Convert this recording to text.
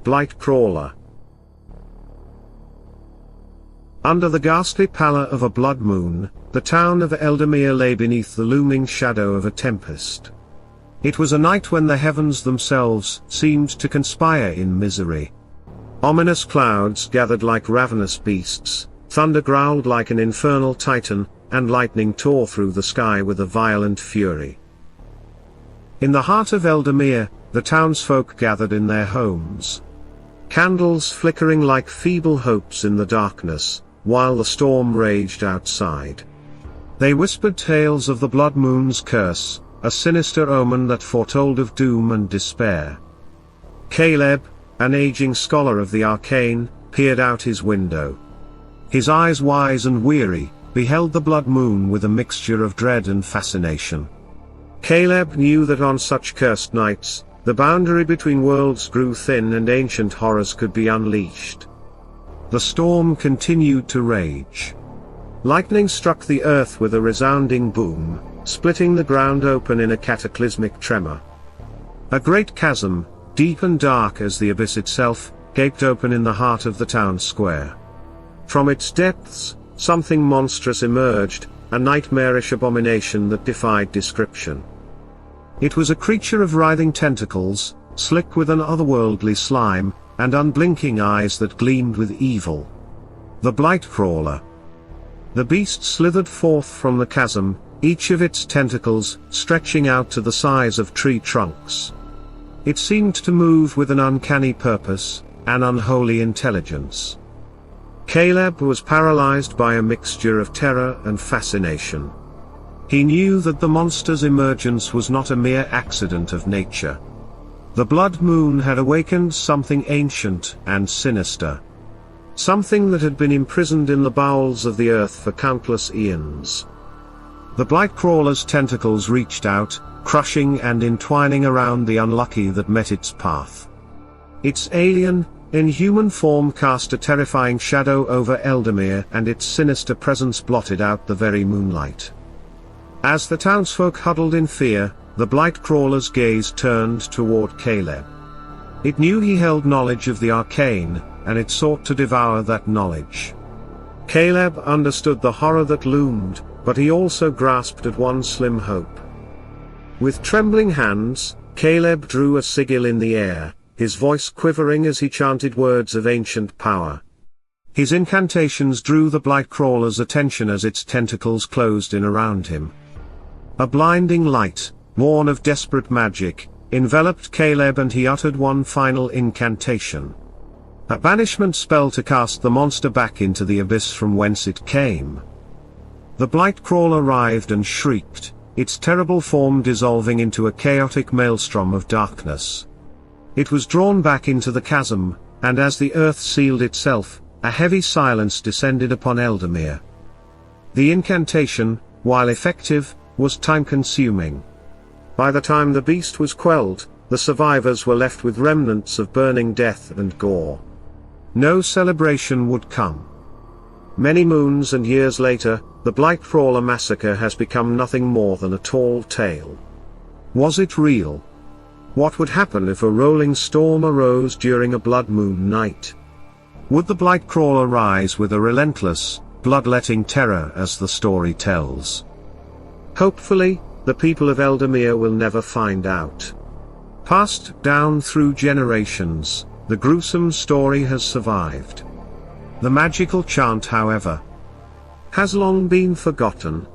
Blightcrawler. Under the ghastly pallor of a blood moon, the town of Eldamere lay beneath the looming shadow of a tempest. It was a night when the heavens themselves seemed to conspire in misery. Ominous clouds gathered like ravenous beasts, thunder growled like an infernal titan, and lightning tore through the sky with a violent fury. In the heart of Eldamere, the townsfolk gathered in their homes. Candles flickering like feeble hopes in the darkness, while the storm raged outside. They whispered tales of the blood moon's curse, a sinister omen that foretold of doom and despair. Caleb, an aging scholar of the arcane, peered out his window. His eyes wise and weary, beheld the blood moon with a mixture of dread and fascination. Caleb knew that on such cursed nights, the boundary between worlds grew thin and ancient horrors could be unleashed. The storm continued to rage. Lightning struck the earth with a resounding boom, splitting the ground open in a cataclysmic tremor. A great chasm, deep and dark as the abyss itself, gaped open in the heart of the town square. From its depths, something monstrous emerged, a nightmarish abomination that defied description. It was a creature of writhing tentacles, slick with an otherworldly slime, and unblinking eyes that gleamed with evil. The Blightcrawler. The beast slithered forth from the chasm, each of its tentacles stretching out to the size of tree trunks. It seemed to move with an uncanny purpose, an unholy intelligence. Caleb was paralyzed by a mixture of terror and fascination. He knew that the monster's emergence was not a mere accident of nature. The blood moon had awakened something ancient and sinister. Something that had been imprisoned in the bowels of the earth for countless eons. The Blightcrawler's tentacles reached out, crushing and entwining around the unlucky that met its path. Its alien, inhuman form cast a terrifying shadow over Eldamere, and its sinister presence blotted out the very moonlight. As the townsfolk huddled in fear, the Blightcrawler's gaze turned toward Caleb. It knew he held knowledge of the arcane, and it sought to devour that knowledge. Caleb understood the horror that loomed, but he also grasped at one slim hope. With trembling hands, Caleb drew a sigil in the air, his voice quivering as he chanted words of ancient power. His incantations drew the Blightcrawler's attention as its tentacles closed in around him. A blinding light, born of desperate magic, enveloped Caleb, and he uttered one final incantation. A banishment spell to cast the monster back into the abyss from whence it came. The Blightcrawler writhed and shrieked, its terrible form dissolving into a chaotic maelstrom of darkness. It was drawn back into the chasm, and as the earth sealed itself, a heavy silence descended upon Eldamere. The incantation, while effective, was time-consuming. By the time the beast was quelled, the survivors were left with remnants of burning death and gore. No celebration would come. Many moons and years later, the Blightcrawler massacre has become nothing more than a tall tale. Was it real? What would happen if a rolling storm arose during a blood moon night? Would the Blightcrawler rise with a relentless, bloodletting terror as the story tells? Hopefully, the people of Eldamere will never find out. Passed down through generations, the gruesome story has survived. The magical chant, however, has long been forgotten.